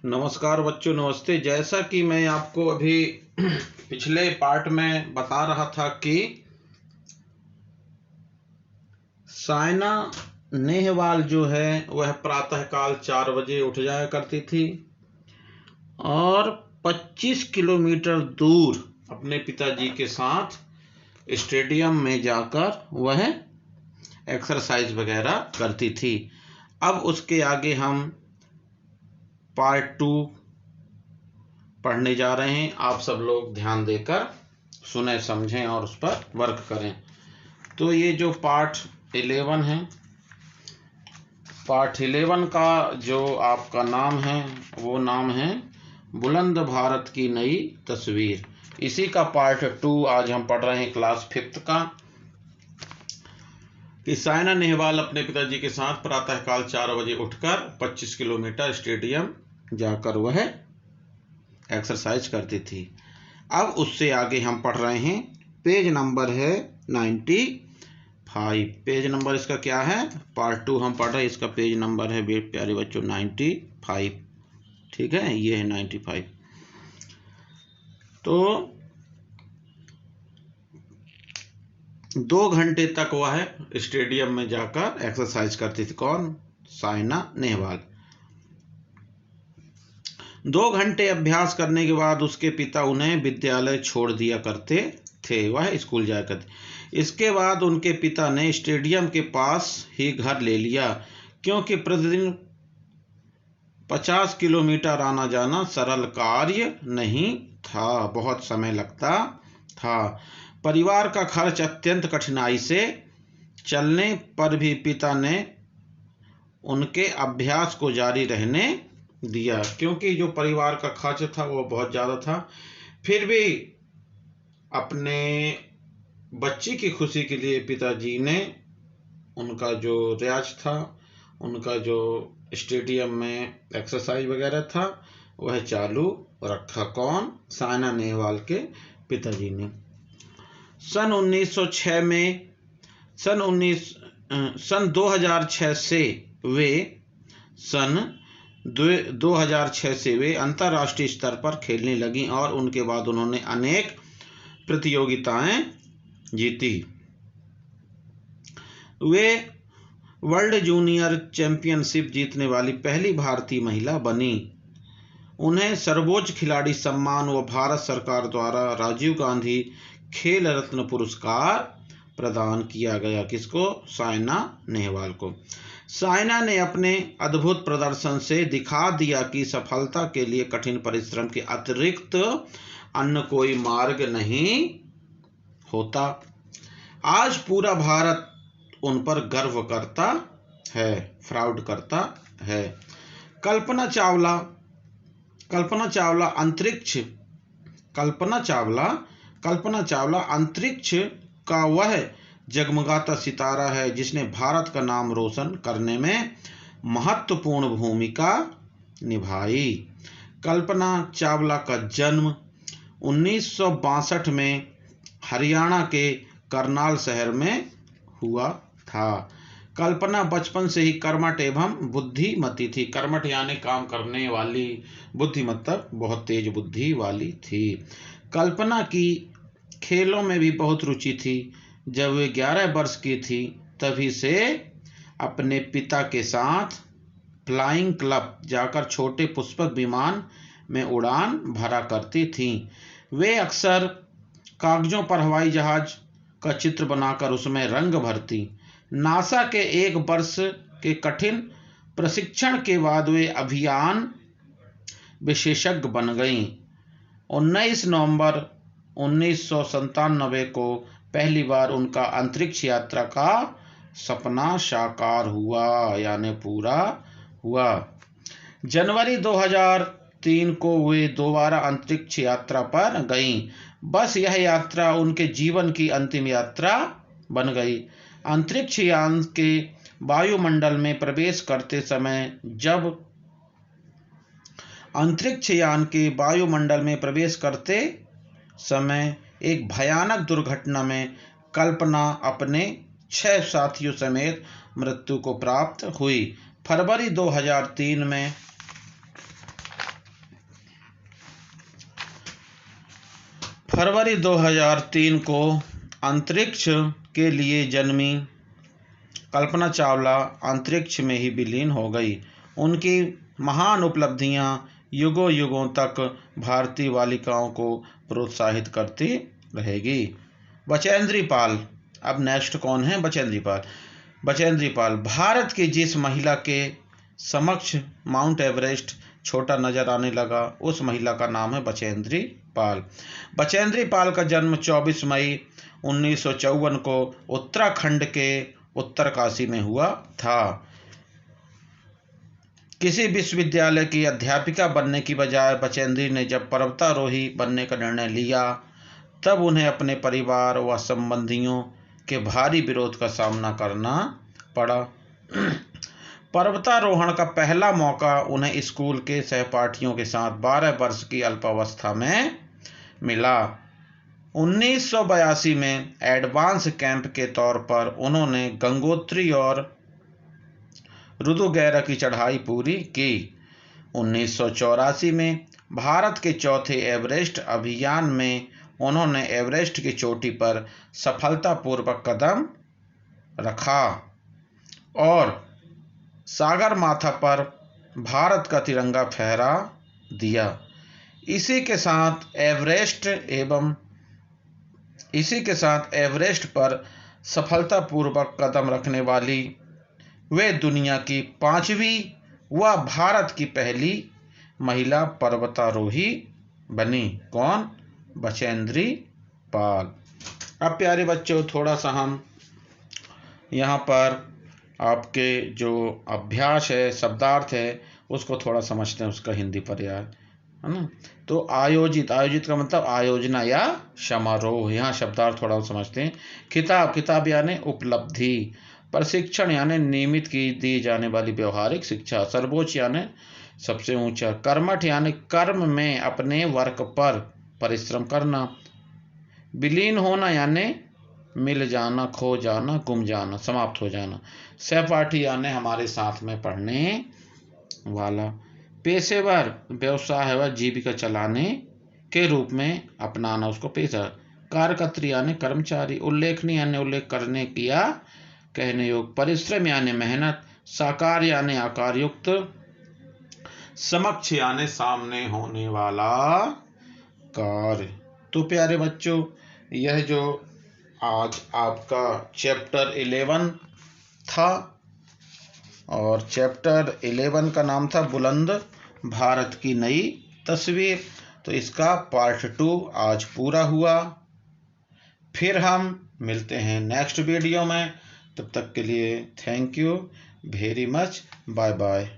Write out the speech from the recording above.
नमस्कार बच्चों, नमस्ते। जैसा कि मैं आपको अभी पिछले पार्ट में बता रहा था कि साइना नेहवाल जो है वह प्रातःकाल 4 बजे उठ जाया करती थी और 25 किलोमीटर दूर अपने पिताजी के साथ स्टेडियम में जाकर वह एक्सरसाइज वगैरह करती थी। अब उसके आगे हम पार्ट 2 पढ़ने जा रहे हैं। आप सब लोग ध्यान देकर सुने, समझें और उस पर वर्क करें। तो ये जो पार्ट 11 है, पार्ट 11 का जो आपका नाम है वो नाम है बुलंद भारत की नई तस्वीर। इसी का पार्ट 2 आज हम पढ़ रहे हैं क्लास 5 का, कि साइना नेहवाल अपने पिताजी के साथ प्रातःकाल 4 बजे उठकर 25 किलोमीटर स्टेडियम जाकर वह एक्सरसाइज करती थी। अब उससे आगे हम पढ़ रहे हैं, पेज नंबर है 95। पेज नंबर इसका क्या है? पार्ट 2 हम पढ़ रहे हैं, इसका पेज नंबर है प्यारे बच्चों 95। ठीक है, ये है 95। तो 2 घंटे तक वह स्टेडियम में जाकर एक्सरसाइज करती थी। कौन? साइना नेहवाल। 2 घंटे अभ्यास करने के बाद उसके पिता उन्हें विद्यालय छोड़ दिया करते थे, वह स्कूल जाया करते। इसके बाद उनके पिता ने स्टेडियम के पास ही घर ले लिया, क्योंकि प्रतिदिन 50 किलोमीटर आना जाना सरल कार्य नहीं था, बहुत समय लगता था। परिवार का खर्च अत्यंत कठिनाई से चलने पर भी पिता ने उनके अभ्यास को जारी रहने दिया, क्योंकि जो परिवार का खर्च था वो बहुत ज़्यादा था। फिर भी अपने बच्ची की खुशी के लिए पिताजी ने उनका जो रियाज था, उनका जो स्टेडियम में एक्सरसाइज वगैरह था, वह चालू रखा। कौन? साइना नेहवाल के पिताजी ने। सन 2006 से वे अंतर्राष्ट्रीय स्तर पर खेलने लगी और उनके बाद उन्होंने अनेक प्रतियोगिताएं जीती। वे वर्ल्ड जूनियर चैंपियनशिप जीतने वाली पहली भारतीय महिला बनी। उन्हें सर्वोच्च खिलाड़ी सम्मान व भारत सरकार द्वारा राजीव गांधी खेल रत्न पुरस्कार प्रदान किया गया। किसको? साइना नेहवाल को। साइना ने अपने अद्भुत प्रदर्शन से दिखा दिया कि सफलता के लिए कठिन परिश्रम के अतिरिक्त अन्य कोई मार्ग नहीं होता। आज पूरा भारत उन पर गर्व करता है, प्राउड करता है। कल्पना चावला अंतरिक्ष का वह जगमगाता सितारा है जिसने भारत का नाम रोशन करने में महत्वपूर्ण भूमिका निभाई। कल्पना चावला का जन्म 1962 में हरियाणा के करनाल शहर में हुआ था। कल्पना बचपन से ही कर्मठ एवं बुद्धिमती थी। कर्मठ यानी काम करने वाली, बुद्धि मतलब बहुत तेज बुद्धि वाली थी। कल्पना की खेलों में भी बहुत रुचि थी। जब वे 11 वर्ष की थी तभी से अपने पिता के साथ फ्लाइंग क्लब जाकर छोटे पुष्पक विमान में उड़ान भरा करती थी। वे अक्सर कागजों पर हवाई जहाज का चित्र बनाकर उसमें रंग भरती। नासा के 1 वर्ष के कठिन प्रशिक्षण के बाद वे अभियान विशेषज्ञ बन गईं। 19 नवंबर 1997 को पहली बार उनका अंतरिक्ष यात्रा का सपना साकार हुआ, यानी पूरा हुआ। जनवरी 2003 को वे दोबारा अंतरिक्ष यात्रा पर गईं। बस यह यात्रा उनके जीवन की अंतिम यात्रा बन गई। अंतरिक्ष यान के वायुमंडल में प्रवेश करते समय एक भयानक दुर्घटना में कल्पना अपने 6 साथियों समेत मृत्यु को प्राप्त हुई। फरवरी 2003 में फरवरी 2003 को अंतरिक्ष के लिए जन्मी कल्पना चावला अंतरिक्ष में ही विलीन हो गई। उनकी महान उपलब्धियां युगों युगों तक भारतीय बालिकाओं को प्रोत्साहित करती रहेगी। बचेंद्री पाल, अब नेक्स्ट कौन है? बचेंद्री पाल। बचेंद्री पाल, भारत की जिस महिला के समक्ष माउंट एवरेस्ट छोटा नजर आने लगा, उस महिला का नाम है बचेंद्री पाल। बचेंद्री पाल का जन्म 24 मई 1954 को उत्तराखंड के उत्तरकाशी में हुआ था। किसी विश्वविद्यालय की अध्यापिका बनने की बजाय बचेंद्री ने जब पर्वतारोही बनने का निर्णय लिया, तब उन्हें अपने परिवार व संबंधियों के भारी विरोध का सामना करना पड़ा। पर्वतारोहण का पहला मौका उन्हें स्कूल के सहपाठियों के साथ 12 वर्ष की अल्पावस्था में मिला। 1982 में एडवांस कैंप के तौर पर उन्होंने गंगोत्री और रुदुगैरा की चढ़ाई पूरी की। 1984 में भारत के चौथे एवरेस्ट अभियान में उन्होंने एवरेस्ट की चोटी पर सफलतापूर्वक कदम रखा और सागरमाथा पर भारत का तिरंगा फहरा दिया। इसी के साथ एवरेस्ट पर सफलतापूर्वक कदम रखने वाली वे दुनिया की 5वीं व भारत की पहली महिला पर्वतारोही बनी। कौन? बचेंद्री पाल। अब प्यारे बच्चों, थोड़ा सा हम यहाँ पर आपके जो अभ्यास है, शब्दार्थ है, उसको थोड़ा समझते हैं, उसका हिंदी पर्याय, है ना। तो आयोजित का मतलब आयोजना या समारोह। यहाँ शब्दार्थ थोड़ा समझते हैं। किताब यानी उपलब्धि। प्रशिक्षण यानी नियमित की दी जाने वाली व्यवहारिक शिक्षा। सर्वोच्च यानी सबसे ऊंचा। कर्मठ यानी कर्म में अपने वर्क पर परिश्रम करना। विलीन होना यानी मिल जाना, खो जाना, गुम जाना, समाप्त हो जाना। सहपाठी यानी हमारे साथ में पढ़ने वाला। पेशेवर व्यवसाय व जीविका चलाने के रूप में अपनाना, उसको पेशा। कार्यकर्त्री यानी कर्मचारी। उल्लेखनीय यानी उल्लेख करने की या कहने योग्य। परिश्रम यानी मेहनत। साकार यानी आकार युक्त। समक्ष यानी सामने होने वाला कार्य। तो प्यारे बच्चों, यह जो आज आपका चैप्टर 11 था और चैप्टर 11 का नाम था बुलंद भारत की नई तस्वीर। तो इसका पार्ट 2 आज पूरा हुआ। फिर हम मिलते हैं नेक्स्ट वीडियो में। तब तक के लिए thank you very much. Bye bye.